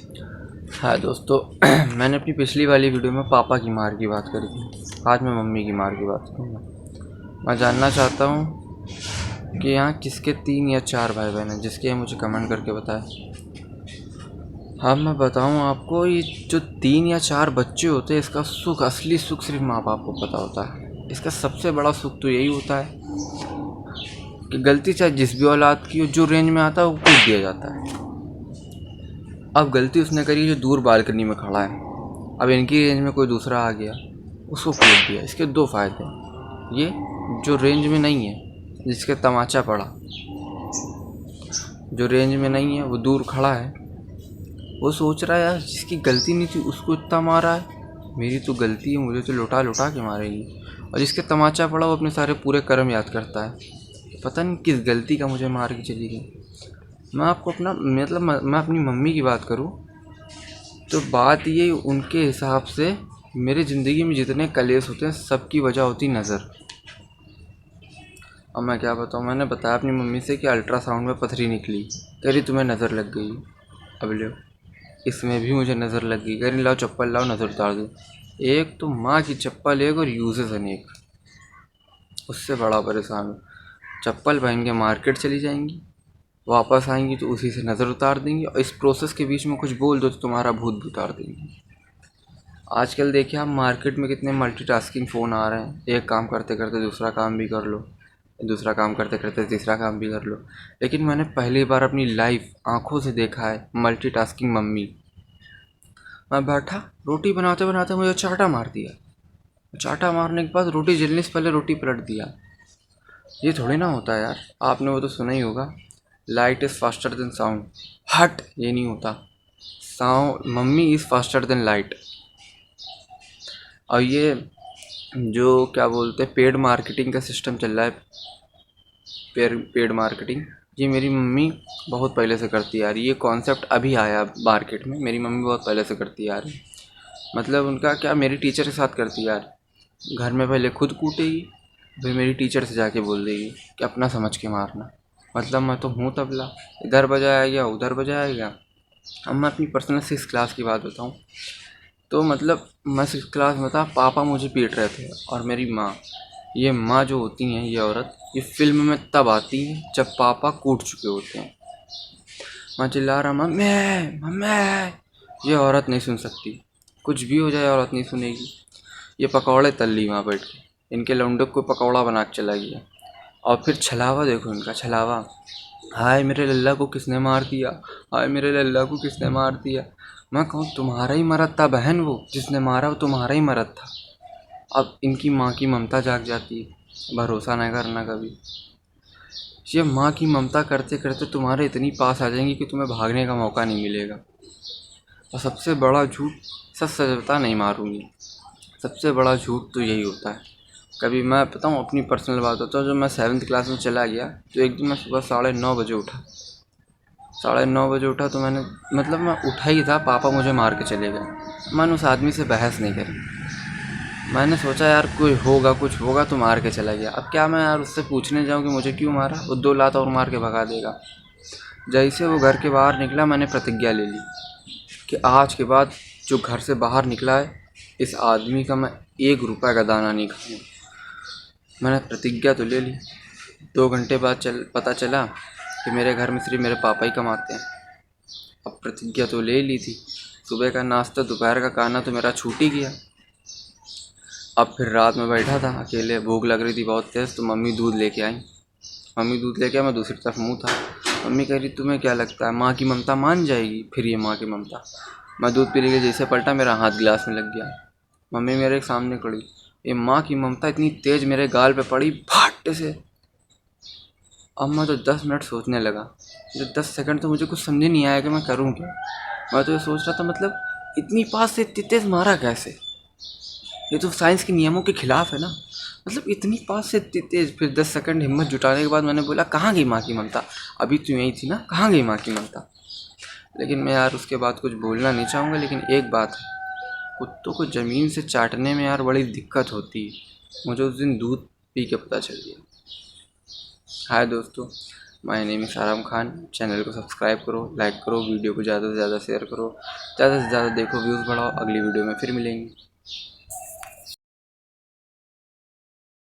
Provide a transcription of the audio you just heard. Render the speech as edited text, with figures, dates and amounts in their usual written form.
हाँ दोस्तों, मैंने अपनी पिछली वाली वीडियो में पापा की मार की बात करी थी। आज मैं मम्मी की मार की बात करूँगा। मैं जानना चाहता हूँ कि यहाँ किसके 3 या 4 भाई बहन हैं, जिसके मुझे कमेंट करके बताएं। हाँ, मैं बताऊँ आपको, ये जो 3 या 4 बच्चे होते हैं, इसका सुख, असली सुख सिर्फ माँ बाप को पता होता है। इसका सबसे बड़ा सुख तो यही होता है कि गलती चाहे जिस भी औलाद की हो, जो रेंज में आता है वो कूद दिया जाता है। अब गलती उसने करी जो दूर बालकनी में खड़ा है, अब इनकी रेंज में कोई दूसरा आ गया, उसको कूद दिया। इसके 2 फ़ायदे हैं। ये जो रेंज में नहीं है, जिसके तमाचा पड़ा, जो रेंज में नहीं है वो दूर खड़ा है, वो सोच रहा है यार जिसकी गलती नहीं थी उसको इतना मारा है, मेरी तो गलती है, मुझे तो लुटा लुटा के मारेगी। और जिसके तमाचा पड़ा वो अपने सारे पूरे कर्म याद करता है, पता नहीं किस गलती का मुझे मार के चली गई। मैं आपको अपना मतलब मैं अपनी मम्मी की बात करूँ तो बात ये, उनके हिसाब से मेरी ज़िंदगी में जितने कलेश होते हैं सबकी वजह होती नज़र। अब मैं क्या बताऊँ, मैंने बताया अपनी मम्मी से कि अल्ट्रासाउंड में पथरी निकली, कह रही तुम्हें नज़र लग गई। अब लो, इसमें भी मुझे नज़र लग गई, कह रही लाओ चप्पल लाओ नज़र उतार दो। एक तो माँ की चप्पल एक और यूजेस अनेक, उससे बड़ा परेशान हूँ। चप्पल पहन के मार्केट चली जाएंगी, वापस आएंगी तो उसी से नज़र उतार देंगी, और इस प्रोसेस के बीच में कुछ बोल दो तो तुम्हारा भूत भी उतार देंगी। आजकल देखिए आप मार्केट में कितने मल्टीटास्किंग फ़ोन आ रहे हैं, एक काम करते करते दूसरा काम भी कर लो, दूसरा काम करते करते तीसरा काम भी कर लो। लेकिन मैंने पहली बार अपनी लाइफ आंखों से देखा है मल्टीटास्किंग मम्मी। मैं बैठा, रोटी बनाते बनाते मुझे चाटा मार दिया, चाटा मारने के बाद रोटी जलने से पहले रोटी पलट दिया। ये थोड़ी ना होता है यार, आपने वो तो सुना ही होगा, light is faster than sound. हट, ये नहीं होता। Sound, mummy is faster than light. और ये जो क्या बोलते हैं पेड मार्केटिंग का सिस्टम चल रहा है, पेड मार्केटिंग, ये मेरी मम्मी बहुत पहले से करती आ रही है। ये कॉन्सेप्ट अभी आया मार्केट में, मेरी मम्मी बहुत पहले से करती आ रही है। मतलब उनका क्या, मेरी टीचर के साथ करती है यार। घर में पहले खुद कूटेगी, फिर मेरी टीचर से जाके बोल देगी कि अपना समझ के मारना। मतलब मैं तो हूँ तबला, इधर बजाया गया उधर बजाया गया। अब मैं अपनी पर्सनल 6 क्लास की बात बताऊँ तो मतलब मैं 6 क्लास में था, पापा मुझे पीट रहे थे और मेरी माँ, ये माँ जो होती हैं, ये औरत, ये फिल्म में तब आती हैं जब पापा कूट चुके होते हैं। मैं चिल्ला रहा मम्मी मम्मी, ये औरत नहीं सुन सकती, कुछ भी हो जाए औरत नहीं सुनेगी। ये पकौड़े तल ली वहाँ बैठ के, इनके लौंडे को पकौड़ा बना के चला गया। और फिर छलावा देखो इनका छलावा, हाय मेरे लल्ला को किसने मार दिया, हाय मेरे लल्ला को किसने मार दिया। मैं कहूँ तुम्हारा ही मरद था बहन, वो जिसने मारा वो तुम्हारा ही मरद था। अब इनकी माँ की ममता जाग जाती है, भरोसा न करना कभी। ये माँ की ममता करते करते तुम्हारे इतनी पास आ जाएंगी कि तुम्हें भागने का मौका नहीं मिलेगा। और सबसे बड़ा झूठ, सच सजता नहीं मारूंगी, सबसे बड़ा झूठ तो यही होता है। कभी मैं बताऊँ अपनी पर्सनल बात होता है, जब मैं 7th क्लास में चला गया तो एक दिन मैं सुबह 9:30 बजे उठा। 9:30 बजे उठा तो मैंने, मतलब मैं उठा ही था, पापा मुझे मार के चले गए। मैंने उस आदमी से बहस नहीं करी, मैंने सोचा यार कोई होगा, कुछ होगा तो मार के चला गया। अब क्या मैं यार उससे पूछने जाऊँ कि मुझे क्यों मारा, वो 2 लात और मार के भगा देगा। जैसे वो घर के बाहर निकला, मैंने प्रतिज्ञा ले ली कि आज के बाद जो घर से बाहर निकला है, इस आदमी का मैं 1 रुपये का दाना नहीं खाऊंगा। मैंने प्रतिज्ञा तो ले ली। 2 घंटे बाद पता चला कि मेरे घर में सिर्फ मेरे पापा ही कमाते हैं। अब प्रतिज्ञा तो ले ली थी, सुबह का नाश्ता दोपहर का खाना तो मेरा छूट ही गया। अब फिर रात में बैठा था अकेले, भूख लग रही थी बहुत तेज़, तो मम्मी दूध लेके आई। मम्मी दूध लेके आई, मैं दूसरी तरफ मुँह था। मम्मी कह रही तुम्हें क्या लगता है माँ की ममता मान जाएगी? फिर ये माँ की ममता, मैं दूध पीने के जैसे पलटा, मेरा हाथ गिलास में लग गया। मम्मी मेरे सामने खड़ी, ये माँ की ममता इतनी तेज़ मेरे गाल पे पड़ी फट से। अब मैं तो 10 मिनट सोचने लगा, जो 10 सेकंड तो मुझे कुछ समझ नहीं आया कि मैं करूँ क्या। मैं तो ये सोच रहा था, मतलब इतनी पास से इतनी तेज़ मारा कैसे, ये तो साइंस के नियमों के खिलाफ है ना। मतलब इतनी पास से इतनी तेज़। फिर 10 सेकंड हिम्मत जुटाने के बाद मैंने बोला कहाँ गई माँ की ममता, अभी तो यही थी ना, कहाँ गई माँ की ममता। लेकिन मैं यार उसके बाद कुछ बोलना नहीं चाहूँगा, लेकिन एक बात है, कुत्तों को ज़मीन से चाटने में यार बड़ी दिक्कत होती है। मुझे उस दिन दूध पी के पता चल गया। हाय दोस्तों, माय नेम इज़ आराम खान। चैनल को सब्सक्राइब करो, लाइक करो, वीडियो को ज़्यादा से ज़्यादा शेयर करो, ज़्यादा से ज़्यादा देखो, व्यूज़ बढ़ाओ। अगली वीडियो में फिर मिलेंगे।